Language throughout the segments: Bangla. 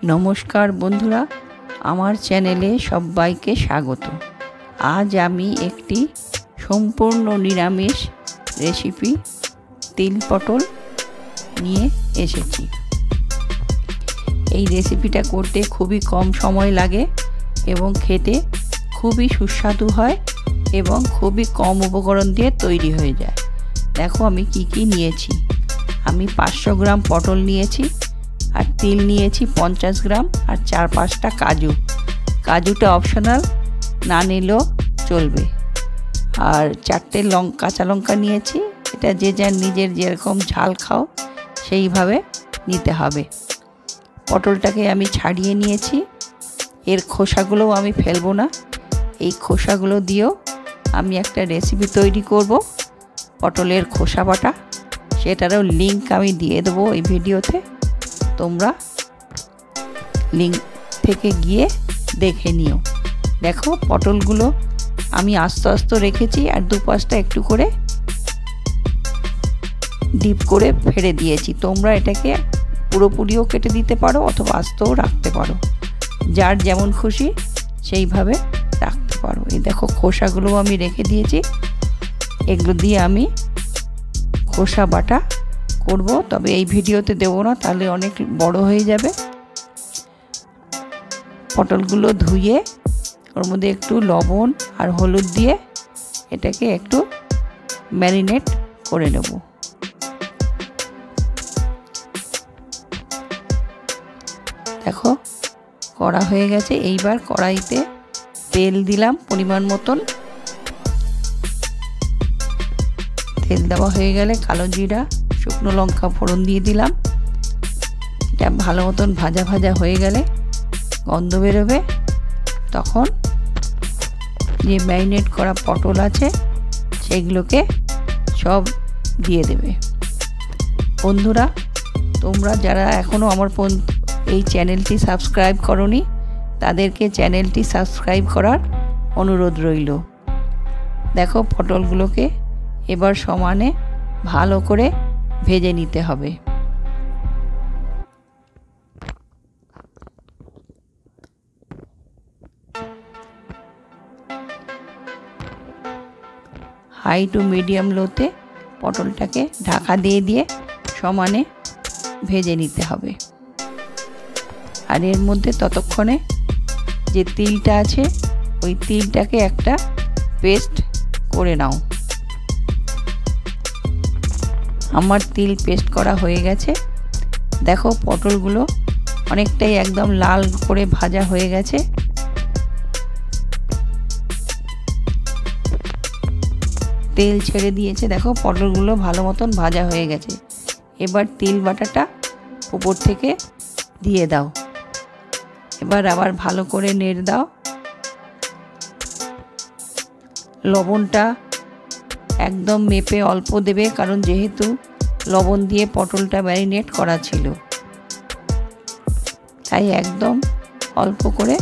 নমস্কার বন্ধুরা, আমার চ্যানেলে সবাইকে স্বাগত। আজ আমি একটি সম্পূর্ণ নিরামিষ রেসিপি তিল পটল নিয়ে এসেছি। এই রেসিপিটা করতে খুবই কম সময় লাগে এবং খেতে খুবই সুস্বাদু হয় এবং খুবই কম উপকরণ দিয়ে তৈরি হয়ে যায়। দেখো আমি কি নিয়েছি। আমি 500 গ্রাম পটল নিয়েছি, আর তিল নিয়েছি 50 গ্রাম, আর 4-5টা কাজু। কাজুটা অপশনাল, না নিলেও চলবে। আর 4টে কাঁচা লঙ্কা নিয়েছি। এটা যে যার নিজের যেরকম ঝাল খাও সেইভাবে নিতে হবে। পটলটাকে আমি ছাড়িয়ে নিয়েছি। এর খোসাগুলোও আমি ফেলবো না। এই খোসাগুলো দিয়েও আমি একটা রেসিপি তৈরি করব, পটলের খোসা বাটা। সেটারও লিংক আমি দিয়ে দেবো এই ভিডিওতে। তোমরা লিংক থেকে গিয়ে দেখে নিও। দেখো পটলগুলো আমি আস্তে আস্তে রেখেছি, আর দুপাশটা একটু করে ডিপ করে ফেলে দিয়েছি। তোমরা এটাকে পুরোপুরিও কেটে দিতে পারো অথবা আস্তেও রাখতে পারো, যার যেমন খুশি সেইভাবে রাখতে পারো। এই দেখো খোসাগুলো আমি রেখে দিয়েছি। এগুলো দিয়ে আমি খোসা বাটা করব, তবে এই ভিডিওতে দেবো না, তাহলে অনেক বড় হয়ে যাবে। পটলগুলো ধুয়ে ওর মধ্যে একটু লবণ আর হলুদ দিয়ে এটাকে একটু ম্যারিনেট করে নেব। দেখো করা হয়ে গেছে। এইবার কড়াইতে তেল দিলাম পরিমাণ মতন। তেল দেওয়া হয়ে গেলে কালো জিরা, শুকনো লঙ্কা ফোড়ন দিয়ে দিলাম। এটা ভালো মতন ভাজা ভাজা হয়ে গেলে গন্ধ বেরোবে, তখন যে ম্যারিনেট করা পটল আছে সেগুলোকে সব দিয়ে দেবে। বন্ধুরা, তোমরা যারা এখনও আমার এই চ্যানেলটি সাবস্ক্রাইব করোনি, তাদেরকে চ্যানেলটি সাবস্ক্রাইব করার অনুরোধ রইল। দেখো পটলগুলোকে এবার সমানে ভালো করে ভেজে নিতে হবে। হাই টু মিডিয়াম লোতে পটলটাকে ঢাকা দিয়ে সমানে ভেজে নিতে হবে। আর এর মধ্যে ততক্ষণে যে তিলটা আছে ওই তিলটাকে একটা পেস্ট করে নাও। আমার তিল পেস্ট করা হয়ে গেছে। দেখো পটলগুলো অনেকটাই একদম লাল করে ভাজা হয়ে গেছে। তেল ছেড়ে দিয়েছে। দেখো পটলগুলো ভালো মতন ভাজা হয়ে গেছে। এবার তিল বাটাটা উপর থেকে দিয়ে দাও। এবার আবার ভালো করে নেড়ে দাও। লবণটা একদম মেপে অল্প দেবে, কারণ যেহেতু লবণ দিয়ে পটলটা ম্যারিনেট করা ছিল, তাই একদম অল্প করে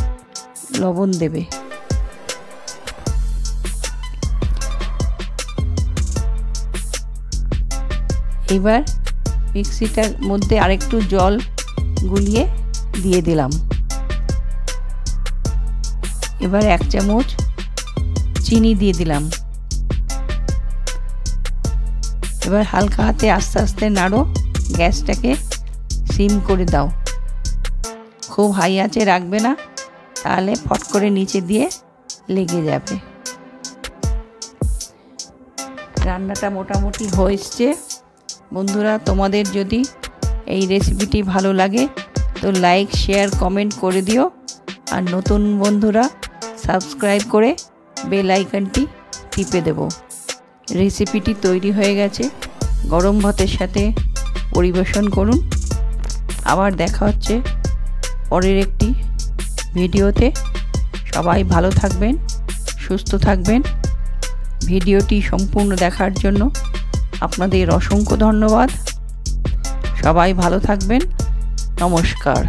লবণ দেবে। এবার মিক্সিটার মধ্যে আরেকটু জল গুলিয়ে দিয়ে দিলাম। এবার 1 চামচ চিনি দিয়ে দিলাম। এবার হালকা হাতে আস্তে আস্তে নাড়ো। গ্যাসটাকে সিম করে দাও। খুব হাই আঁচে রাখবে না, তাহলে ফট করে নিচে দিয়ে লেগে যাবে। রান্নাটা মোটামুটি হয়েছে। বন্ধুরা, তোমাদের যদি এই রেসিপিটি ভালো লাগে তো লাইক, শেয়ার, কমেন্ট করে দিও। আর নতুন বন্ধুরা সাবস্ক্রাইব করে বেল আইকনটি টিপে দেব। রেসিপিটি তৈরি হয়ে গেছে। গরম ভাতের সাথে পরিবেশন করুন। আবার দেখা হচ্ছে পরের একটি ভিডিওতে। সবাই ভালো থাকবেন, সুস্থ থাকবেন। ভিডিওটি সম্পূর্ণ দেখার জন্য আপনাদের অসংখ্য ধন্যবাদ। সবাই ভালো থাকবেন। নমস্কার।